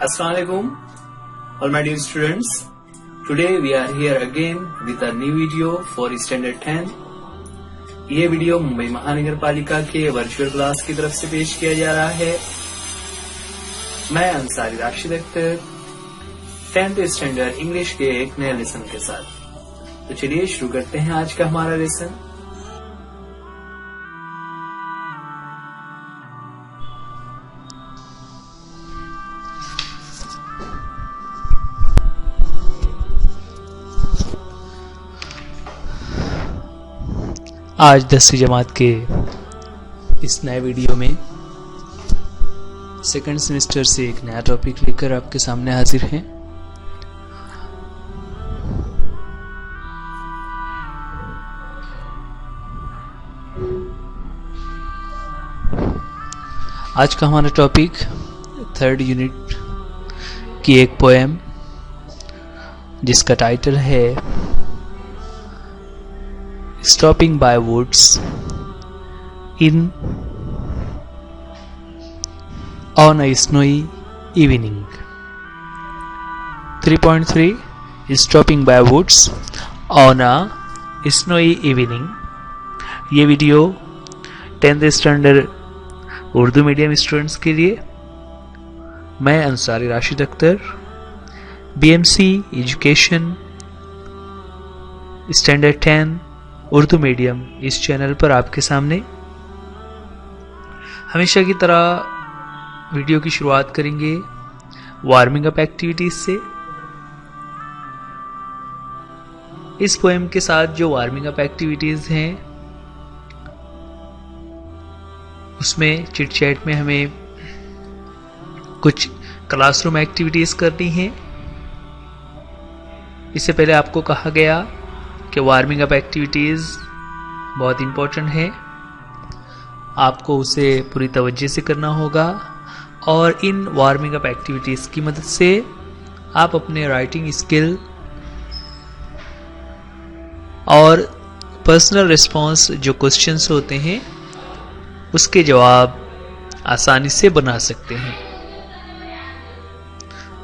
Assalamualaikum, all my dear students. Today we are here again with a new video for Standard 10. ये video Mumbai महानगर पालिका के virtual class की तरफ से पेश किया जा रहा है। मैं Ansari Rashid Akhtar 10th standard English के एक नए लेसन के साथ। तो चलिए शुरू करते हैं आज का हमारा लेसन। आज 10वीं जमात के इस नए वीडियो में सेकंड सेमेस्टर से एक नया टॉपिक लेकर आपके सामने हाजिर हैं। आज का हमारा टॉपिक 3rd यूनिट की एक पोएम जिसका टाइटल है Stopping by woods on a snowy evening. 3.3 Stopping by woods on a snowy evening. ये video 10th standard Urdu medium students के लिए मैं Ansari Rashid Akhtar BMC education standard 10 Urdu medium इस चैनल पर आपके सामने हमेशा की तरह वीडियो की शुरुआत करेंगे वार्मिंग अप एक्टिविटीज से। इस पोएम के साथ जो वार्मिंग अप एक्टिविटीज हैं उसमें चिट चैट में हमें कुछ क्लासरूम एक्टिविटीज करनी है। इससे पहले आपको कहा गया कि वार्मिंग अप एक्टिविटीज़ बहुत इम्पोर्टेंट है, आपको उसे पूरी तवज्जो से करना होगा और इन वार्मिंग अप एक्टिविटीज़ की मदद से आप अपने राइटिंग स्किल और पर्सनल रिस्पॉन्स जो क्वेश्चंस होते हैं उसके जवाब आसानी से बना सकते हैं।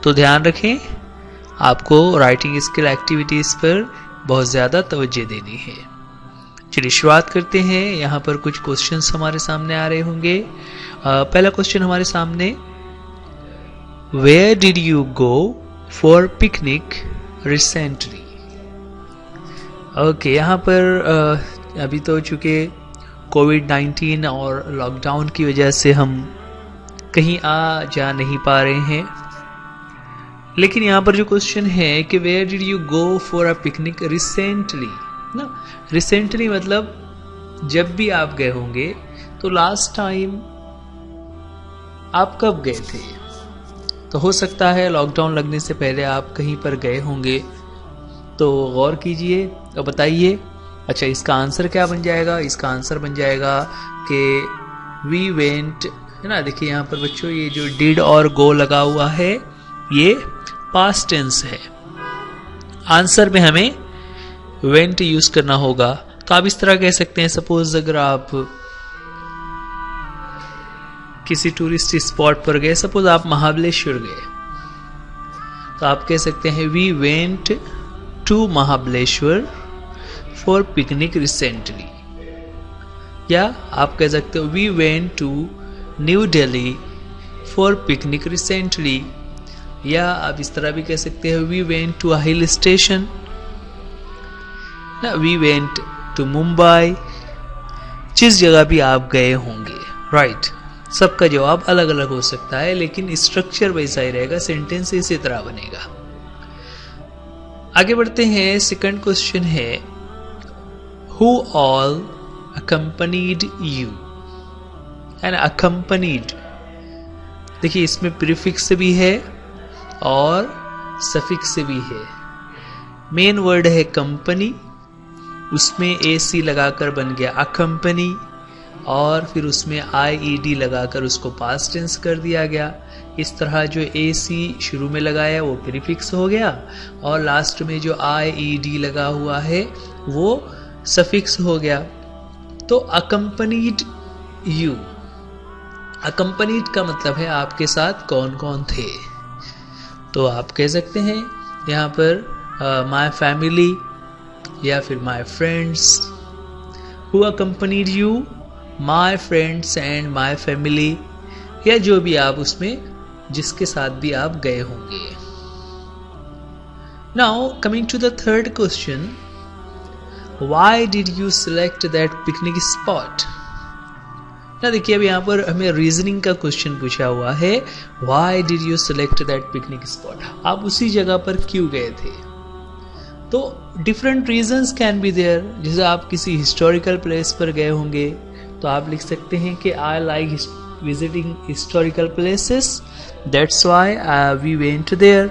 तो ध्यान रखें, आपको राइटिंग स्किल एक्टिविटीज़ पर बहुत ज़्यादा तवज्जो देनी है। चलिए शुरुआत करते हैं। यहाँ पर कुछ क्वेश्चंस हमारे सामने आ रहे होंगे। पहला क्वेश्चन हमारे सामने, where did you go for picnic recently? Okay, यहाँ पर अभी तो चूँकि कोविड-19 और लॉकडाउन की वजह से हम कहीं आ जा नहीं पा रहे हैं, लेकिन यहाँ पर जो क्वेश्चन है कि where did you go for a picnic recently ना, रिसेंटली मतलब जब भी आप गए होंगे तो लास्ट टाइम आप कब गए थे। तो हो सकता है लॉकडाउन लगने से पहले आप कहीं पर गए होंगे, तो गौर कीजिए और बताइए। अच्छा, इसका आंसर क्या बन जाएगा? इसका आंसर बन जाएगा कि वी वेंट, है ना। देखिए यहाँ पर बच्चों ये जो डिड और गो लगा हुआ है ये पास्ट टेंस है। आंसर में हमें वेंट यूज करना होगा। तो आप इस तरह कह सकते हैं, सपोज अगर आप किसी टूरिस्ट स्पॉट पर गए, सपोज आप महाबलेश्वर गए, तो आप कह सकते हैं we went to Mahabaleshwar for picnic recently. या आप कह सकते हो we went to New Delhi for picnic recently. या आप इस तरह भी कह सकते हैं we went to a hill station, ना वी वेंट टू मुंबई। जिस जगह भी आप गए होंगे, राइट, सबका जवाब अलग अलग हो सकता है, लेकिन स्ट्रक्चर वैसा ही रहेगा, सेंटेंस इसी तरह बनेगा। आगे बढ़ते हैं। सेकंड क्वेश्चन है, who all accompanied you? And accompanied, देखिए इसमें प्रीफिक्स भी है और सफिक्स भी है। मेन वर्ड है कंपनी, उसमें AC लगाकर बन गया अकम्पनी, और फिर उसमें IED लगाकर उसको पास्ट टेंस कर दिया गया। इस तरह जो AC शुरू में लगाया वो प्रीफिक्स हो गया और लास्ट में जो IED लगा हुआ है वो सफिक्स हो गया। तो अकम्पनीड यू, अकम्पनीड का मतलब है आपके साथ कौन कौन थे। तो आप कह सकते हैं यहाँ पर माय फैमिली या फिर my friends. Who accompanied you, my friends and my family, या जो भी आप उसमें जिसके साथ भी आप गए होंगे। Now coming to the third question, why did you select that picnic spot. ना देखिए अब यहाँ पर हमें रीजनिंग का क्वेश्चन पूछा हुआ है, why did you select that picnic spot, आप उसी जगह पर क्यों गए थे। तो different reasons can be there. जैसे आप किसी हिस्टोरिकल प्लेस पर गए होंगे तो आप लिख सकते हैं कि I like visiting historical places, that's why we went there.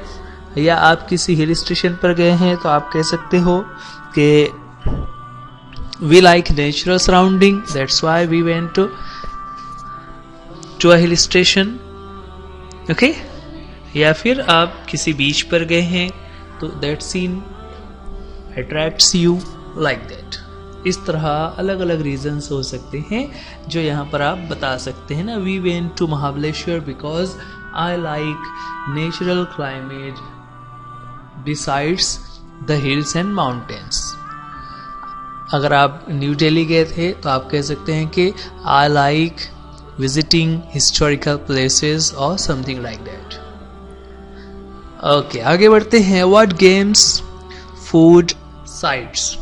या आप किसी हिल स्टेशन पर गए हैं तो आप कह सकते हो कि we like natural surrounding, that's why we went to a hill station. Okay, या फिर आप किसी बीच पर गए हैं तो that scene attracts you, like that. इस तरह अलग अलग रीजंस हो सकते हैं जो यहाँ पर आप बता सकते हैं ना। We went to Mahabaleshwar because I like natural climate besides the hills and mountains. अगर आप न्यू दिल्ली गए थे तो आप कह सकते हैं कि I like visiting historical places और समथिंग लाइक दैट। ओके, आगे बढ़ते हैं। What games, food, sites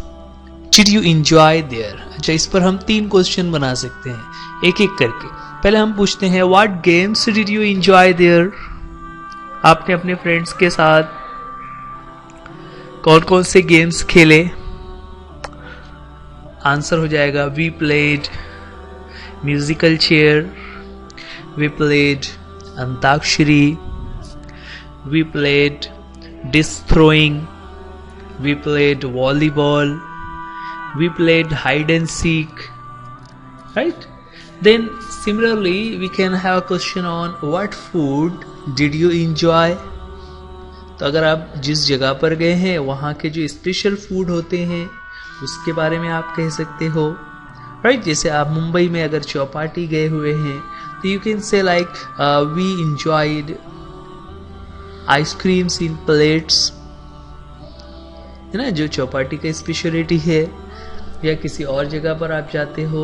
did you enjoy there. अच्छा, इस पर हम 3 क्वेश्चन बना सकते हैं एक एक करके। पहले हम पूछते हैं what games did you enjoy there. आपने अपने फ्रेंड्स के साथ कौन कौन से गेम्स खेले। आंसर हो जाएगा we played musical chair, we played antakshari, we played disc throwing, we played volleyball, we played hide and seek, right? Then similarly we can have a question on what food did you enjoy. तो अगर आप जिस जगह पर गए हैं वहाँ के जो स्पेशल फूड होते हैं उसके बारे में आप कह सकते हो, राइट? जैसे आप मुंबई में अगर चौपाटी गए हुए हैं तो you can say like we enjoyed ice creams in plates, है ना, जो चौपाटी का स्पेशलिटी है। या किसी और जगह पर आप जाते हो,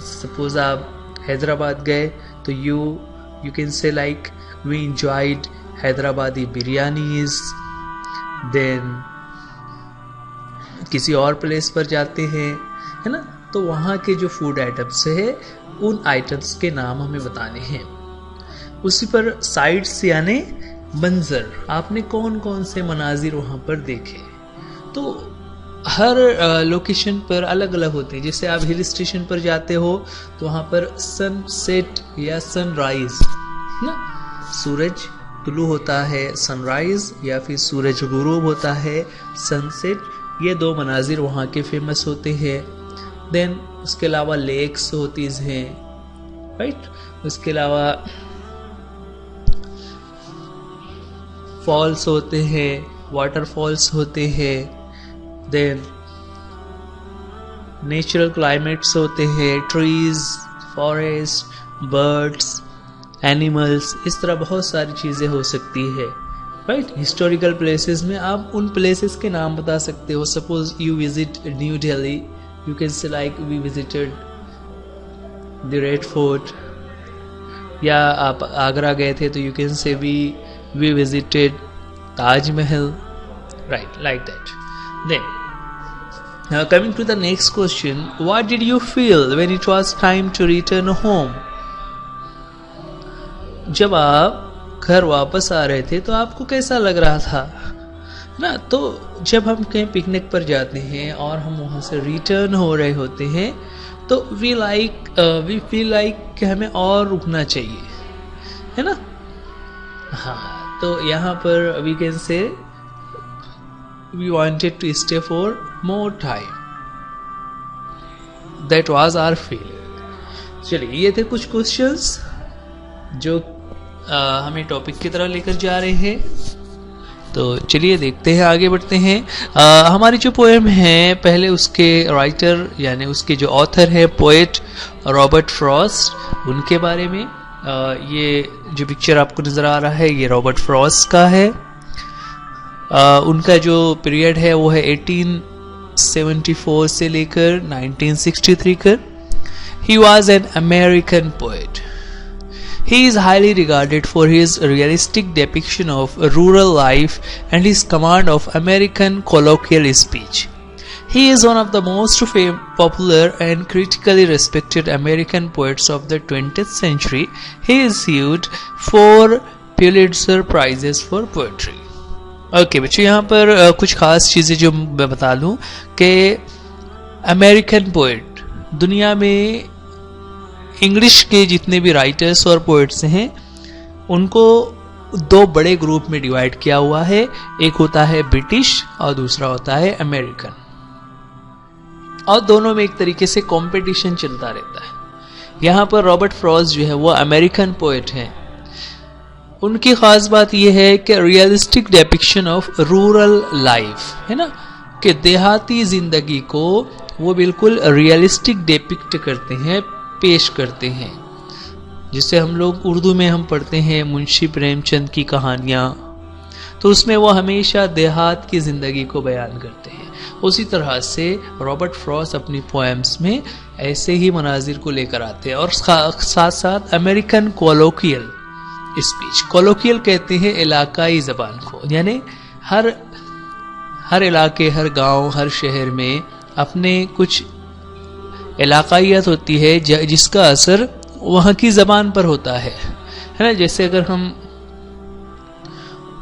सपोज आप हैदराबाद गए तो you can say like we enjoyed Hyderabadi biryanis. Then किसी और प्लेस पर जाते हैं, है ना, तो वहाँ के जो फूड आइटम्स है उन आइटम्स के नाम हमें बताने हैं। उसी पर साइट्स यानी मंजर, आपने कौन कौन से मनाजिर वहाँ पर देखे। तो हर लोकेशन पर अलग अलग होते हैं। जैसे आप हिल स्टेशन पर जाते हो तो वहाँ पर सनसेट या सनराइज, ना, सूरज तुलू होता है सनराइज, या फिर सूरज गुरूब होता है सनसेट। ये 2 मनाजिर वहाँ के फेमस होते हैं। देन उसके अलावा लेक्स होती हैं, राइट? उसके अलावा फॉल्स होते हैं, वाटरफॉल्स होते हैं। देन नेचुरल क्लाइमेट्स होते हैं, ट्रीज, फॉरेस्ट, बर्ड्स, एनिमल्स, इस तरह बहुत सारी चीज़ें हो सकती है, राइट? हिस्टोरिकल प्लेसेस में आप उन प्लेसेस के नाम बता सकते हो। Suppose you visit New Delhi, you can say like we visited the red fort. या आप आगरा गए थे तो you can say we visited Taj Mahal, right, like that. Then, now coming to the next question, what did you feel when it was time to return home? जब आप घर वापस आ रहे थे तो आपको कैसा लग रहा था ना। तो जब हम कहीं पिकनिक पर जाते हैं और हम वहाँ से रिटर्न हो रहे होते हैं तो वी फील लाइक कि हमें और रुकना चाहिए, है ना। हाँ, तो यहाँ पर we can say we wanted to stay for more time. That was our feeling. चलिए, ये थे कुछ क्वेश्चंस जो हमें टॉपिक की तरफ लेकर जा रहे हैं। तो चलिए देखते हैं, आगे बढ़ते हैं। हमारी जो पोएम है, पहले उसके राइटर यानी उसके जो ऑथर है पोएट रॉबर्ट फ्रॉस्ट, उनके बारे में। ये जो पिक्चर आपको नज़र आ रहा है ये रॉबर्ट फ्रॉस्ट का है। उनका जो पीरियड है वो है 1874 से लेकर 1963 का। He was an American poet. He is highly regarded for his realistic depiction of rural life and his command of American colloquial speech. He is one of the most popular and critically respected American poets of the 20th century. He received 4 Pulitzer Prizes for poetry. Okay बच्चों, यहाँ पर कुछ खास चीज़ें जो मैं बता दूँ कि अमेरिकन पोएट, दुनिया में इंग्लिश के जितने भी राइटर्स और पोएट्स हैं उनको 2 बड़े ग्रुप में डिवाइड किया हुआ है। एक होता है ब्रिटिश और दूसरा होता है अमेरिकन, और दोनों में एक तरीके से कंपटीशन चलता रहता है। यहाँ पर रॉबर्ट फ्रॉस्ट जो है वो अमेरिकन पोएट हैं। उनकी खास बात यह है कि realistic depiction of rural life, है ना, कि देहाती जिंदगी को वो बिल्कुल रियलिस्टिक डेपिक्ट करते हैं, पेश करते हैं। जिसे हम लोग उर्दू में हम पढ़ते हैं मुंशी प्रेमचंद की कहानियाँ, तो उसमें वो हमेशा देहात की ज़िंदगी को बयान करते हैं। उसी तरह से रॉबर्ट फ्रॉस्ट अपनी पोएम्स में ऐसे ही मनाजिर को लेकर आते हैं। और साथ साथ अमेरिकन कोलोकियल स्पीच, कोलोकियल कहते हैं इलाकाई ज़बान को, यानी हर इलाके, हर गांव, हर शहर में अपने कुछ इलाकाइयत होती है जिसका असर वहाँ की ज़बान पर होता है ना। जैसे अगर हम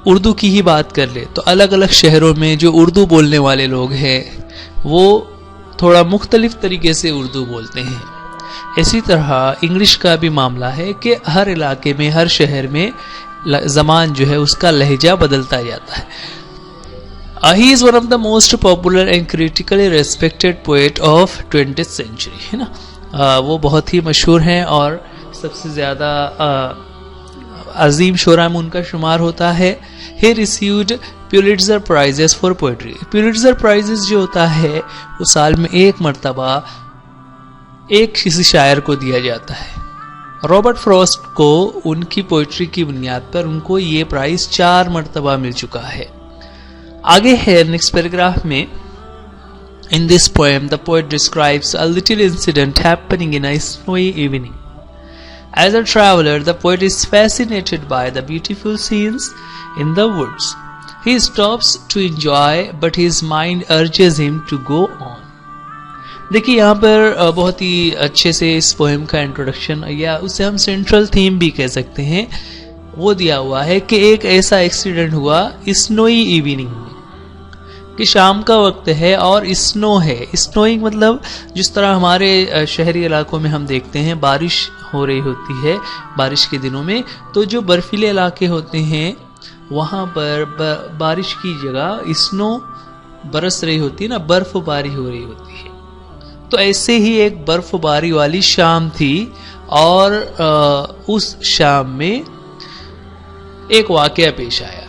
उर्दू की ही बात कर ले तो अलग अलग शहरों में जो उर्दू बोलने वाले लोग हैं वो थोड़ा मुख्तलिफ तरीके से उर्दू बोलते हैं। इसी तरह इंग्लिश का भी मामला है कि हर इलाके में, हर शहर में ज़बान जो है उसका लहजा बदलता जाता है। He is one of the most popular and critically respected poet of 20th century, है ना। वो बहुत ही मशहूर हैं और सबसे ज़्यादा अजीम शुरा में उनका शुमार होता है। He received Pulitzer Prizes for poetry. Pulitzer Prizes जो होता है वो साल में एक मर्तबा एक किसी शायर को दिया जाता है। रॉबर्ट फ्रॉस्ट को उनकी पोइट्री की बुनियाद पर उनको ये प्राइज 4 मर्तबा मिल चुका है। आगे है नेक्स्ट पैराग्राफ में, in this poem the poet describes a little incident happening in a snowy evening. As a traveler, the poet is fascinated by the beautiful scenes in the woods. He stops to enjoy, but his mind urges him to go on. देखिए यहाँ पर बहुत ही अच्छे से इस poem का introduction, या उसे हम सेंट्रल थीम भी कह सकते हैं, वो दिया हुआ है कि एक ऐसा एक्सीडेंट हुआ स्नोई इवनिंग में, कि शाम का वक्त है और स्नो है। स्नोइंग मतलब जिस तरह हमारे शहरी इलाकों में हम देखते हैं बारिश हो रही होती है बारिश के दिनों में, तो जो बर्फीले इलाके होते हैं वहाँ पर बारिश की जगह स्नो बरस रही होती है ना, बर्फबारी हो रही होती है। तो ऐसे ही एक बर्फबारी वाली शाम थी और उस शाम में एक वाकया पेश आया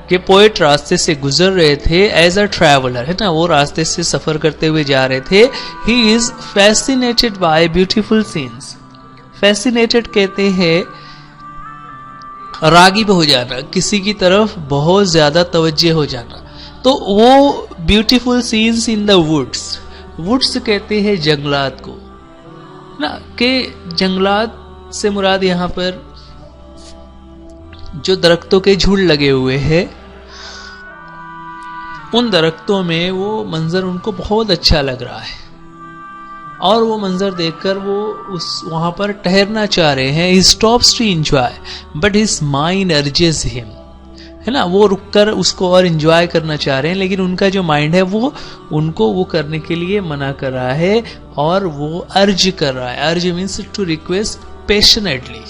कि पोएट रास्ते से गुजर रहे थे एज अ ट्रैवलर, है ना, वो रास्ते से सफर करते हुए जा रहे थे। He is fascinated by beautiful scenes. Fascinated कहते हैं रागिब हो जाना, किसी की तरफ बहुत ज्यादा तवज्जो हो जाना। तो वो beautiful scenes in the woods, woods कहते हैं जंगलात को ना, कि जंगलात से मुराद यहाँ पर जो दरख्तों के झुंड लगे हुए हैं, उन दरख्तों में वो मंजर उनको बहुत अच्छा लग रहा है और वो मंजर देखकर वो वहां पर ठहरना चाह रहे हैं। He stops to enjoy but his mind urges him, है ना, वो रुककर उसको और एंजॉय करना चाह रहे हैं, लेकिन उनका जो माइंड है वो उनको वो करने के लिए मना कर रहा है और वो अर्ज कर रहा है। अर्ज मीन्स टू रिक्वेस्ट पैशनेटली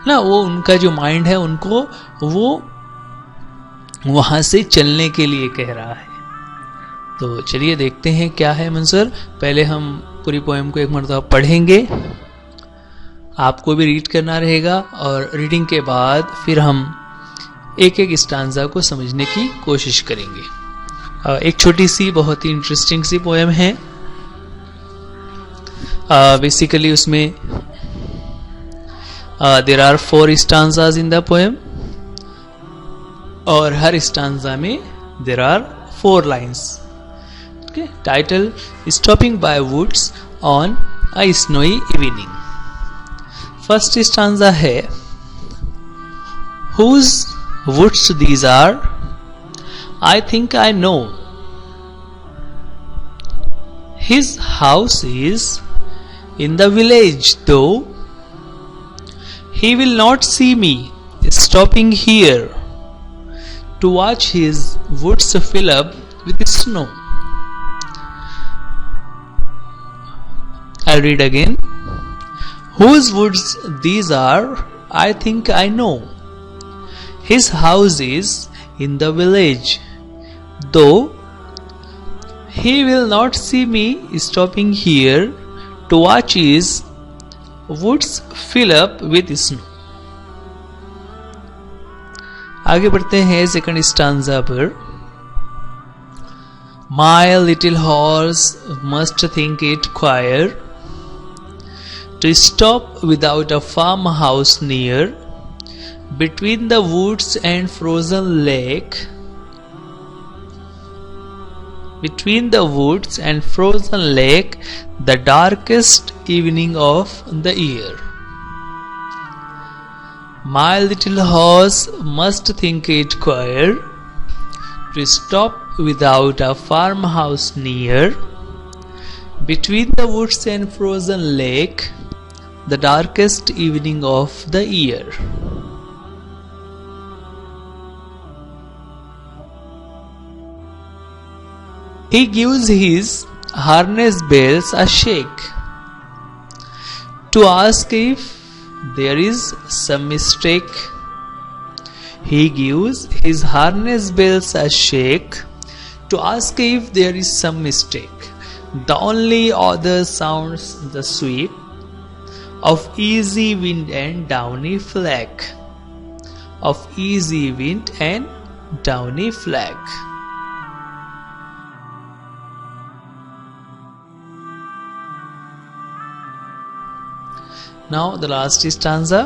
ना, वो उनका जो माइंड है उनको वो वहां से चलने के लिए कह रहा है। तो चलिए देखते हैं क्या है मंजर। पहले हम पूरी पोएम को एक मरतबा पढ़ेंगे। आपको भी रीड करना रहेगा और रीडिंग के बाद फिर हम एक एक स्टांजा को समझने की कोशिश करेंगे। एक छोटी सी बहुत ही इंटरेस्टिंग सी पोएम है। बेसिकली उसमें there are 4 stanzas in the poem और हर स्टांजा में there are 4 lines. Okay, title stopping by woods on a snowy evening. First stanza है whose woods these are? I think I know. His house is in the village, though he will not see me stopping here to watch his woods fill up with snow. I'll read again. Whose woods these are? I think I know. His house is in the village, though he will not see me stopping here to watch his woods fill up with snow. आगे बढ़ते हैं second stanza पर। My little horse must think it queer to stop without a farmhouse near, between the woods and frozen lake, between the woods and frozen lake, the darkest evening of the year. My little horse must think it queer to stop without a farmhouse near, between the woods and frozen lake, the darkest evening of the year. He gives his harness bells a shake to ask if there is some mistake. He gives his harness bells a shake to ask if there is some mistake. The only other sounds the sweep of easy wind and downy flag, of easy wind and downy flag. Now the last stanza.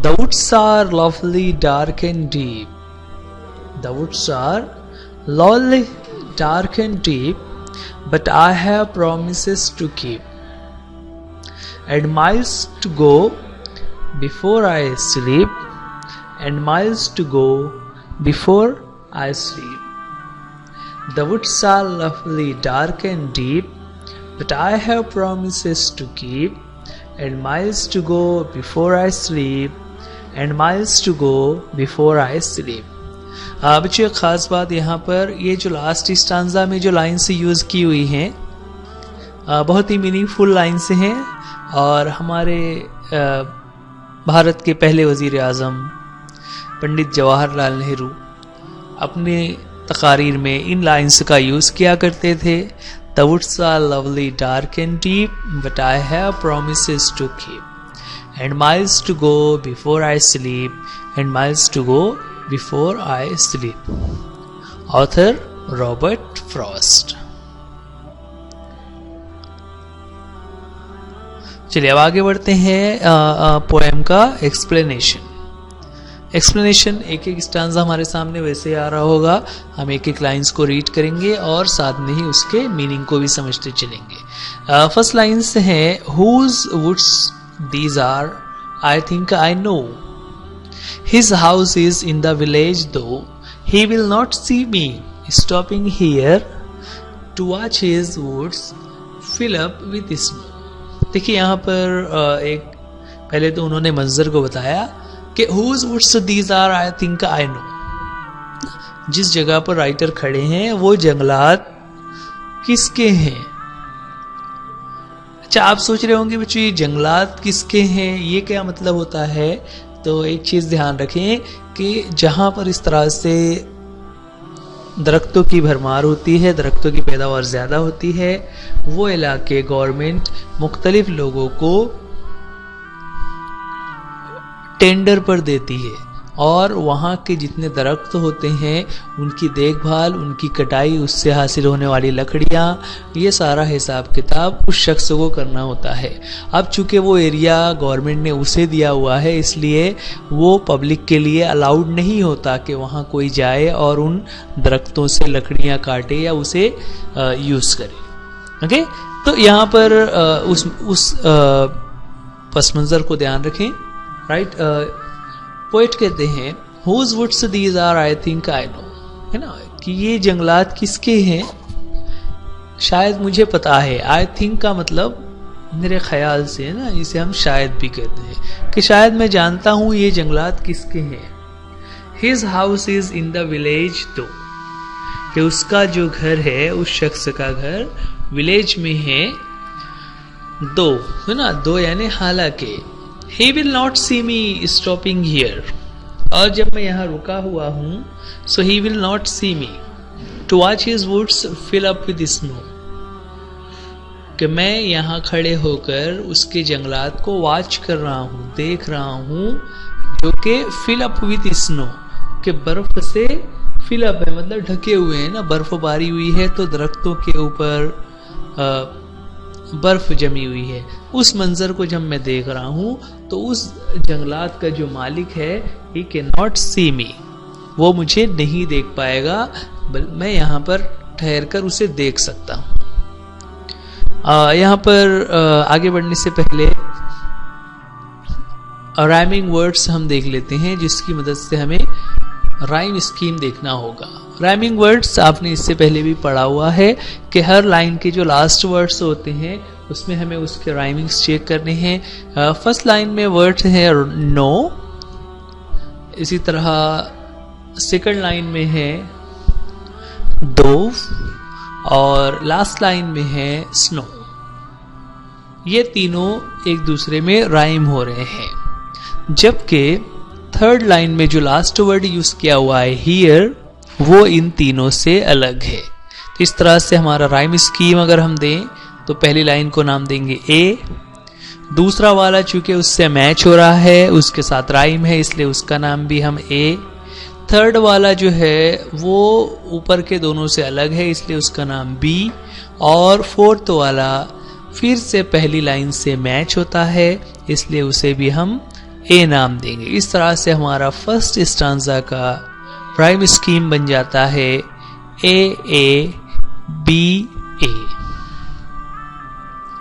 The woods are lovely, dark and deep. The woods are lovely, dark and deep, but I have promises to keep, and miles to go before I sleep, and miles to go before I sleep. The woods are lovely, dark and deep, but I have promises to keep, and miles to go before I sleep, and miles to go before I sleep. बच्चों एक खास बात यहाँ पर, ये जो last stanza में जो लाइन्स यूज़ की हुई हैं बहुत ही मीनिंगफुल लाइन्स हैं और हमारे भारत के पहले वज़ीर आज़म पंडित जवाहरलाल नेहरू अपने तकारीर में इन लाइन्स का यूज़ किया करते थे। The woods are lovely, dark and deep, but I have promises to keep, and miles to go before I sleep, and miles to go before I sleep. Author Robert Frost. चलिए अब आगे बढ़ते हैं poem का explanation. Explanation एक एक stanza हमारे सामने वैसे आ रहा होगा, हम एक एक लाइंस को रीड करेंगे और साथ में ही उसके मीनिंग को भी समझते चलेंगे। फर्स्ट लाइंस है whose woods these are, I think I know. His house is in the village, though he will not see me stopping here to watch his woods fill up with snow. देखिए यहाँ पर एक पहले तो उन्होंने मंजर को बताया कि whose woods these are, I think I know. जिस जगह पर राइटर खड़े हैं वो जंगलात किसके हैं। अच्छा, आप सोच रहे होंगे बच्चों ये जंगलात किसके हैं, ये क्या मतलब होता है। तो एक चीज़ ध्यान रखें कि जहाँ पर इस तरह से दरख्तों की भरमार होती है, दरख्तों की पैदावार ज़्यादा होती है, वो इलाके गवर्नमेंट मुख्तलिफ लोगों को टेंडर पर देती है और वहाँ के जितने दरख्त होते हैं उनकी देखभाल, उनकी कटाई, उससे हासिल होने वाली लकड़ियाँ, ये सारा हिसाब किताब उस शख्स को करना होता है। अब चूंकि वो एरिया गवर्नमेंट ने उसे दिया हुआ है, इसलिए वो पब्लिक के लिए अलाउड नहीं होता कि वहाँ कोई जाए और उन दरख्तों से लकड़ियाँ काटे या उसे यूज़ करे। ओके, तो यहाँ पर उस पस मंज़र को ध्यान रखें। राइट, पोएट कहते हैं whose woods these are I think I know, है ना, कि ये जंगलात किसके हैं, शायद मुझे पता है। आई थिंक का मतलब मेरे ख्याल से, है ना, इसे हम शायद भी कहते हैं कि शायद मैं जानता हूँ ये जंगलात किसके हैं। His house is in the village, तो कि उसका जो घर है, उस शख्स का घर विलेज में है, दो, है ना, दो यानी हालांकि। He will not see me stopping here, और जब मैं यहाँ रुका हुआ हूँ, so he will not see me to watch his woods fill up with snow, कि मैं यहाँ खड़े होकर उसके जंगलात को वॉच कर रहा हूँ, देख रहा हूँ, जो कि fill up with snow, कि बर्फ से fill up है मतलब ढके हुए हैं ना, बर्फबारी हुई है तो दरख्तों के ऊपर बर्फ जमी हुई है। उस मंजर को जब मैं देख रहा हूँ तो उस जंगलात का जो मालिक है, he cannot see me, वो मुझे नहीं देख पाएगा, मैं यहाँ पर ठहर कर उसे देख सकता हूँ। यहाँ पर आगे बढ़ने से पहले राइमिंग वर्ड्स हम देख लेते हैं, जिसकी मदद से हमें राइम स्कीम देखना होगा। राइमिंग वर्ड्स आपने इससे पहले भी पढ़ा हुआ है कि हर लाइन के जो लास्ट वर्ड्स होते हैं उसमें हमें उसके राइमिंग्स चेक करने हैं। फर्स्ट लाइन में वर्ड है नो, इसी तरह सेकंड लाइन में है डोव और लास्ट लाइन में है स्नो। ये तीनों एक दूसरे में राइम हो रहे हैं, जबकि थर्ड लाइन में जो लास्ट वर्ड यूज किया हुआ है हियर, वो इन तीनों से अलग है। तो इस तरह से हमारा राइम स्कीम अगर हम दें तो पहली लाइन को नाम देंगे ए, दूसरा वाला चूंकि उससे मैच हो रहा है, उसके साथ राइम है, इसलिए उसका नाम भी हम ए, थर्ड वाला जो है वो ऊपर के दोनों से अलग है, इसलिए उसका नाम बी, और फोर्थ वाला फिर से पहली लाइन से मैच होता है, इसलिए उसे भी हम ए नाम देंगे। इस तरह से हमारा फर्स्ट स्टांजा का राइम स्कीम बन जाता है ए बी ए।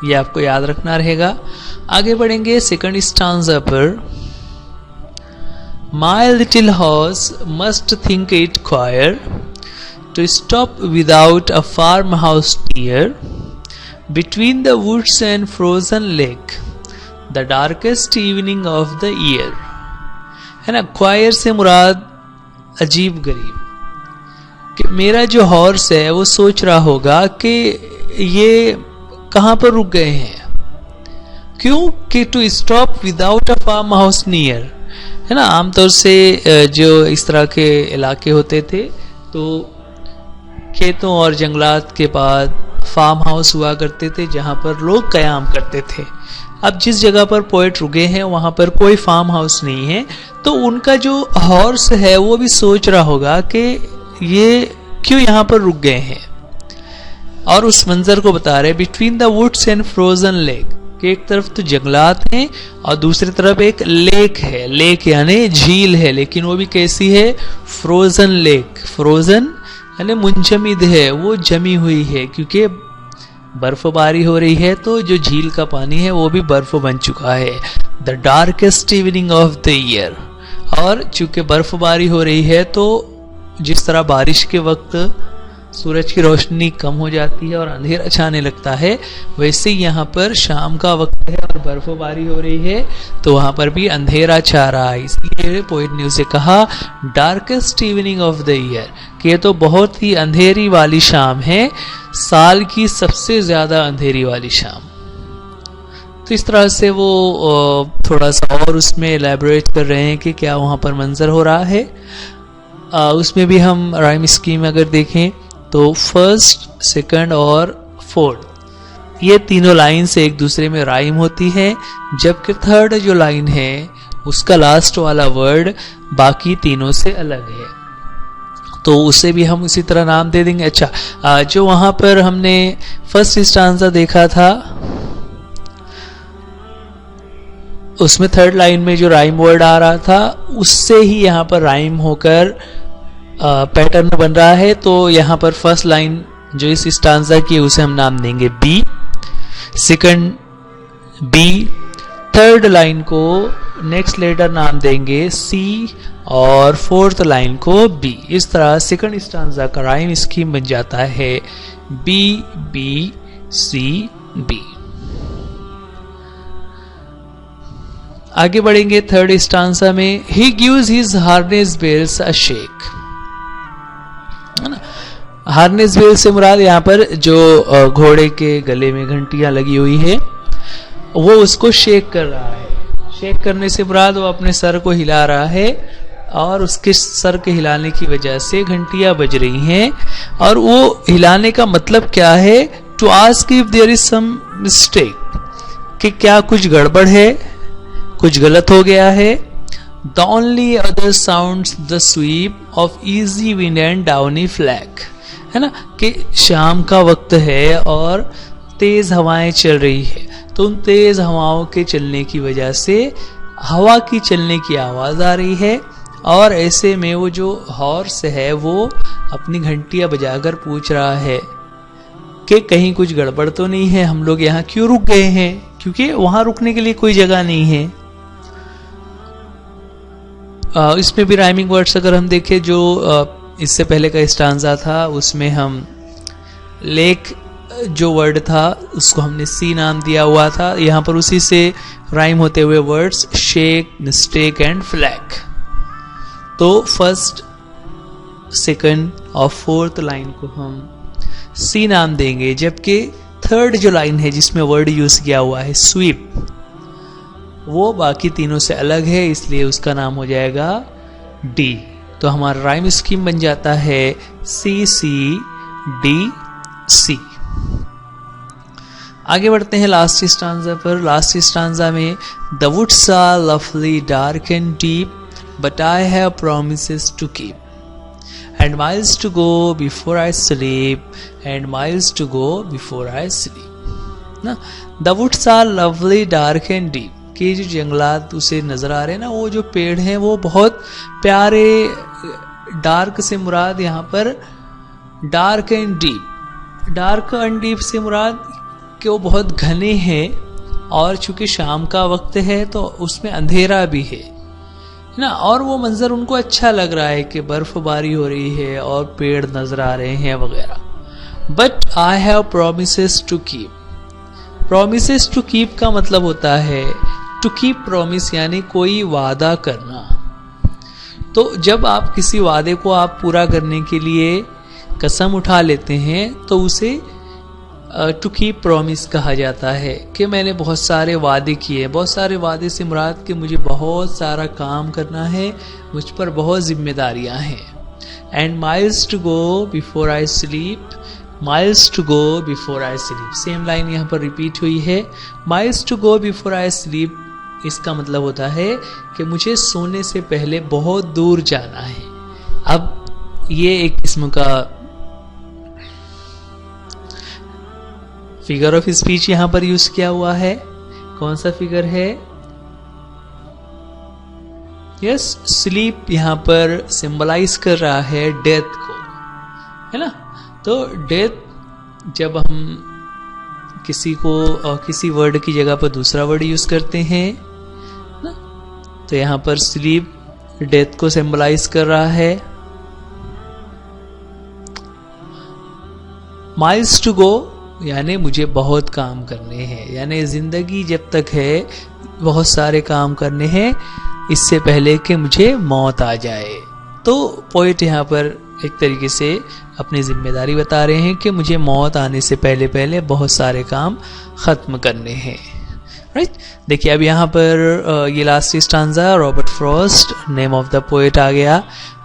ये आपको याद रखना रहेगा। आगे बढ़ेंगे सेकंड स्टांजा पर। My little horse must think it queer to stop without a farm house near between the woods and frozen lake the darkest evening of the year. है ना, क्वायर से मुराद अजीब गरीब, कि मेरा जो हॉर्स है वो सोच रहा होगा कि ये कहाँ पर रुक गए हैं, क्यों कि to stop without a farm house near. है ना, आमतौर से जो इस तरह के इलाके होते थे तो खेतों और जंगलात के बाद फार्म हाउस हुआ करते थे जहाँ पर लोग कयाम करते थे। अब जिस जगह पर पोएट रुके हैं वहाँ पर कोई फार्म हाउस नहीं है, तो उनका जो हॉर्स है वो भी सोच रहा होगा कि ये क्यों यहाँ पर रुक गए हैं, और उस मंजर को बता रहे between the woods and frozen lake, कि एक तरफ तो जंगलात हैं और दूसरी तरफ एक लेक है। लेक यानी झील है, लेकिन वो भी कैसी है, फ्रोजन लेक। फ्रोजन यानी मुंजमद है, वो जमी हुई है, क्योंकि बर्फबारी हो रही है तो जो झील का पानी है वो भी बर्फ बन चुका है। The darkest evening of the year, और चूंकि बर्फबारी हो रही है तो जिस तरह बारिश के वक्त सूरज की रोशनी कम हो जाती है और अंधेरा छाने लगता है, वैसे यहाँ पर शाम का वक्त है और बर्फबारी हो रही है तो वहां पर भी अंधेरा छा रहा है। इसलिए पोएट ने उसे कहा darkest evening of the year, कि ये तो बहुत ही अंधेरी वाली शाम है, साल की सबसे ज्यादा अंधेरी वाली शाम। तो इस तरह से वो थोड़ा सा और उसमें एलैबोरेट कर रहे हैं कि क्या वहां पर मंजर हो रहा है। उसमें भी हम राइम स्कीम अगर देखें तो फर्स्ट, सेकंड और फोर्थ ये तीनों लाइन से एक दूसरे में राइम होती है, जबकि थर्ड जो लाइन है उसका लास्ट वाला वर्ड बाकी तीनों से अलग है, तो उसे भी हम उसी तरह नाम दे देंगे। अच्छा, जो वहां पर हमने फर्स्ट स्टांजा देखा था उसमें थर्ड लाइन में जो राइम वर्ड आ रहा था उससे ही यहाँ पर राइम होकर पैटर्न बन रहा है। तो यहाँ पर फर्स्ट लाइन जो इस स्टांजा की उसे हम नाम देंगे B, second B, third line को नेक्स्ट लेटर नाम देंगे सी और फोर्थ लाइन को बी। इस तरह सेकंड स्टांजा का राइम स्कीम बन जाता है बी बी सी बी। आगे बढ़ेंगे थर्ड स्टांजा में। He gives his harness bells a shake, है ना। हार्नेस बेल से मुराद यहाँ पर जो घोड़े के गले में घंटियां लगी हुई है वो उसको शेक कर रहा है। शेक करने से मुराद वो अपने सर को हिला रहा है और उसके सर के हिलाने की वजह से घंटियां बज रही हैं। और वो हिलाने का मतलब क्या है? To ask if there is some mistake, कि क्या कुछ गड़बड़ है, कुछ गलत हो गया है। The only other sounds the sweep of easy wind and downy flake, है ना, कि शाम का वक्त है और तेज हवाएं चल रही है, तो उन तेज हवाओं के चलने की वजह से हवा की चलने की आवाज आ रही है। और ऐसे में वो जो हॉर्स है वो अपनी घंटियां बजाकर पूछ रहा है कि कहीं कुछ गड़बड़ तो नहीं है, हम लोग यहाँ क्यों रुक गए हैं, क्योंकि वहां रुकने के लिए कोई जगह नहीं है। इसमें भी राइमिंग वर्ड्स अगर हम देखें, जो इससे पहले का स्टांजा था उसमें हम लेक जो वर्ड था उसको हमने सी नाम दिया हुआ था। यहाँ पर उसी से राइम होते हुए words shake, mistake and flag. तो फर्स्ट, सेकंड और फोर्थ लाइन को हम सी नाम देंगे, जबकि थर्ड जो लाइन है जिसमें वर्ड यूज किया हुआ है स्वीप, वो बाकी तीनों से अलग है, इसलिए उसका नाम हो जाएगा डी। तो हमारा राइम स्कीम बन जाता है सी सी डी सी। आगे बढ़ते हैं लास्ट स्टांजा पर। लास्ट स्टांजा में the woods are lovely dark and deep but I have promises to keep and miles to go before I sleep and miles to go before I sleep ना। The woods are lovely dark and deep, कि जो जंगलात उसे नजर आ रहे हैं ना, वो जो पेड़ हैं वो बहुत प्यारे। डार्क से मुराद यहाँ पर dark and deep, dark and deep से मुराद कि वो बहुत घने हैं और चूंकि शाम का वक्त है तो उसमें अंधेरा भी है ना। और वो मंजर उनको अच्छा लग रहा है कि बर्फबारी हो रही है और पेड़ नजर आ रहे हैं वगैरह। But I have promises to keep. Promises to keep का मतलब होता है टू कीप प्रॉमिस, यानी कोई वादा करना। तो जब आप किसी वादे को आप पूरा करने के लिए कसम उठा लेते हैं तो उसे टू कीप प्रॉमिस कहा जाता है, कि मैंने बहुत सारे वादे किए। बहुत सारे वादे से मुराद कि मुझे बहुत सारा काम करना है, मुझ पर बहुत जिम्मेदारियां हैं। And miles to go before I sleep, miles to go before I sleep, same line यहाँ पर रिपीट हुई है। Miles to go before I sleep, इसका मतलब होता है कि मुझे सोने से पहले बहुत दूर जाना है। अब ये एक किस्म का फिगर ऑफ स्पीच यहां पर यूज किया हुआ है। कौन सा फिगर है? यस, स्लीप यहां पर सिंबलाइज कर रहा है डेथ को, है ना। तो डेथ जब हम किसी को किसी वर्ड की जगह पर दूसरा वर्ड यूज करते हैं ना, तो यहां पर स्लीप डेथ को सिंबलाइज कर रहा है। माइल्स टू गो यानी मुझे बहुत काम करने हैं, यानी जिंदगी जब तक है बहुत सारे काम करने हैं इससे पहले कि मुझे मौत आ जाए। तो पोएट यहाँ पर एक तरीके से अपनी जिम्मेदारी बता रहे हैं कि मुझे मौत आने से पहले पहले बहुत सारे काम खत्म करने हैं। राइट, देखिए अब यहाँ पर ये last stanza Robert Frost name of the poet आ गया।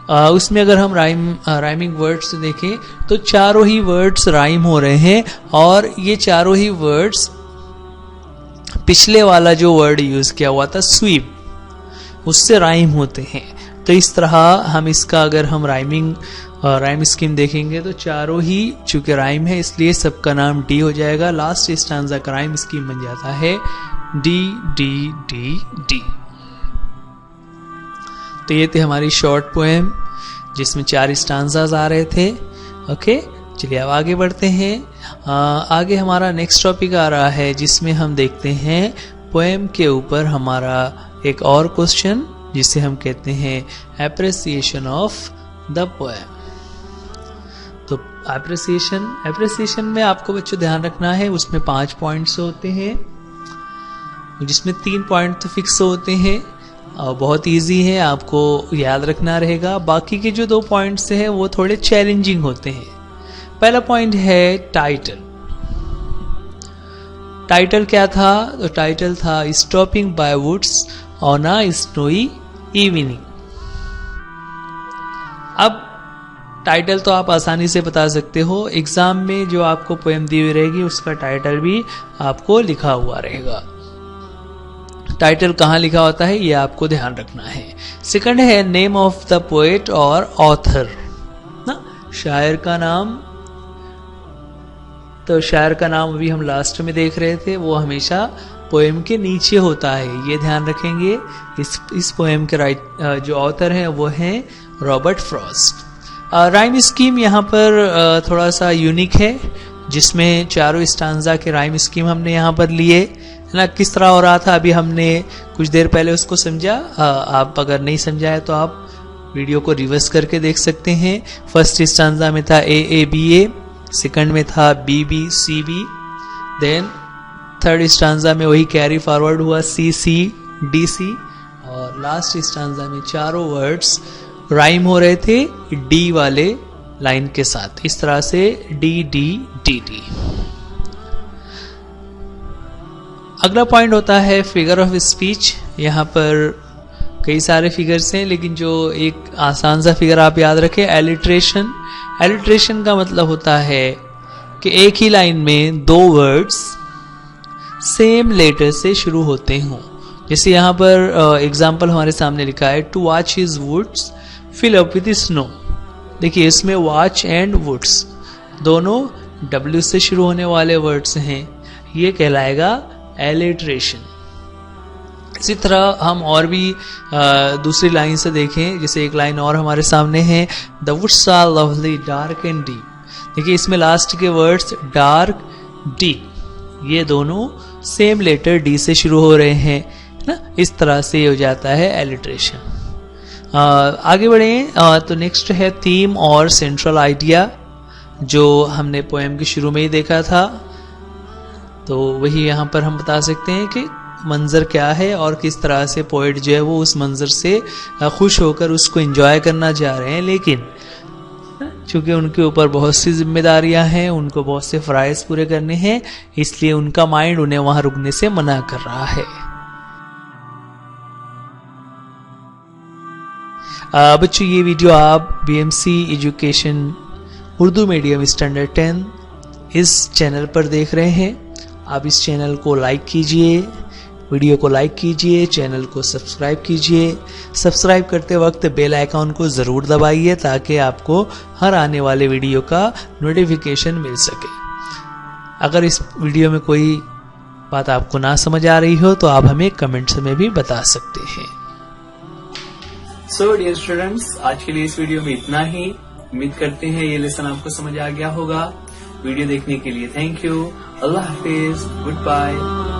उसमें अगर हम राइमिंग वर्ड्स देखें तो चारों ही वर्ड्स राइम हो रहे हैं, और ये चारों ही वर्ड्स पिछले वाला जो वर्ड यूज किया हुआ था स्वीप, उससे राइम होते हैं। तो इस तरह हम इसका अगर हम राइम स्कीम देखेंगे तो चारों ही चूंकि राइम है इसलिए सबका नाम डी हो जाएगा। लास्ट स्टांजा का राइम स्कीम बन जाता है डी डी डी डी। तो ये थे हमारी शॉर्ट पोएम जिसमें 4 स्टांजाज आ रहे थे। ओके, चलिए अब आगे बढ़ते हैं। आगे हमारा नेक्स्ट टॉपिक आ रहा है जिसमें हम देखते हैं पोएम के ऊपर हमारा एक और क्वेश्चन जिसे हम कहते हैं एप्रिसिएशन ऑफ द पोएम। तो एप्रिसिएशन में आपको बच्चों ध्यान रखना है, उसमें 5 पॉइंट्स होते हैं जिसमें 3 पॉइंट तो फिक्स होते हैं और बहुत इजी है, आपको याद रखना रहेगा। बाकी के जो 2 पॉइंट्स हैं वो थोड़े चैलेंजिंग होते हैं। पहला पॉइंट है टाइटल। टाइटल क्या था? तो टाइटल था stopping by woods on a snowy evening. अब टाइटल तो आप आसानी से बता सकते हो, एग्जाम में जो आपको पोएम दी हुई रहेगी उसका टाइटल भी आपको लिखा हुआ रहेगा। टाइटल कहाँ लिखा होता है ये आपको ध्यान रखना है। सेकंड है नेम ऑफ द पोएट और ऑथर ना, शायर का नाम। तो शायर का नाम अभी हम लास्ट में देख रहे थे, वो हमेशा पोएम के नीचे होता है, ये ध्यान रखेंगे। इस पोएम के जो ऑथर हैं वो हैं रॉबर्ट फ्रॉस्ट। राइम स्कीम यहाँ पर थोड़ा सा यूनिक है जिसमें चारों स्टांजा के राइम स्कीम हमने यहाँ पर लिए है ना। किस तरह हो रहा था अभी हमने कुछ देर पहले उसको समझा। आप अगर नहीं समझा है तो आप वीडियो को रिवर्स करके देख सकते हैं। फर्स्ट स्टांजा में था ए बी ए, सेकंड में था B B C B, then third stanza में वही कैरी फॉरवर्ड हुआ सी सी डी सी, और लास्ट स्टांजा में चारों वर्ड्स राइम हो रहे थे डी वाले लाइन के साथ। इस तरह से डी डी डी डी। अगला पॉइंट होता है फिगर ऑफ स्पीच। यहाँ पर कई सारे फिगर्स हैं लेकिन जो एक आसान सा फिगर आप याद रखें, एलिट्रेशन। एलिट्रेशन का मतलब होता है कि एक ही लाइन में 2 वर्ड्स सेम लेटर से शुरू होते हों। जैसे यहाँ पर एग्जाम्पल हमारे सामने लिखा है to watch his woods fill up with snow. देखिए इसमें वॉच एंड वुड्स दोनों W से शुरू होने वाले वर्ड्स हैं, ये कहलाएगा एलिट्रेशन। इसी तरह हम और भी दूसरी लाइन से देखें, जैसे एक लाइन और हमारे सामने है the woods are lovely dark and deep. देखिए इसमें लास्ट के वर्ड्स डार्क डीप, ये दोनों सेम लेटर डी से शुरू हो रहे हैं ना। इस तरह से हो जाता है एलिट्रेशन। आगे बढ़े तो नेक्स्ट है थीम और सेंट्रल आइडिया, जो हमने पोएम के शुरू में ही देखा था। तो वही यहाँ पर हम बता सकते हैं कि मंजर क्या है और किस तरह से पोएट जो है वो उस मंजर से खुश होकर उसको एंजॉय करना चाह रहे हैं, लेकिन चूंकि उनके ऊपर बहुत सी जिम्मेदारियां हैं, उनको बहुत से फराइज पूरे करने हैं, इसलिए उनका माइंड उन्हें वहां रुकने से मना कर रहा है। बच्चों ये वीडियो आप BMC education Urdu medium standard 10 इस चैनल पर देख रहे हैं। आप इस चैनल को लाइक कीजिए, वीडियो को लाइक कीजिए, चैनल को सब्सक्राइब कीजिए। सब्सक्राइब करते वक्त बेल आइकॉन को ज़रूर दबाइए ताकि आपको हर आने वाले वीडियो का नोटिफिकेशन मिल सके। अगर इस वीडियो में कोई बात आपको ना समझ आ रही हो तो आप हमें कमेंट्स में भी बता सकते हैं। सो डियर स्टूडेंट्स, आज के लिए इस वीडियो में इतना ही। उम्मीद करते हैं ये लेसन आपको समझ आ गया होगा। वीडियो देखने के लिए थैंक यू। अल्लाह हाफिज, गुड बाय।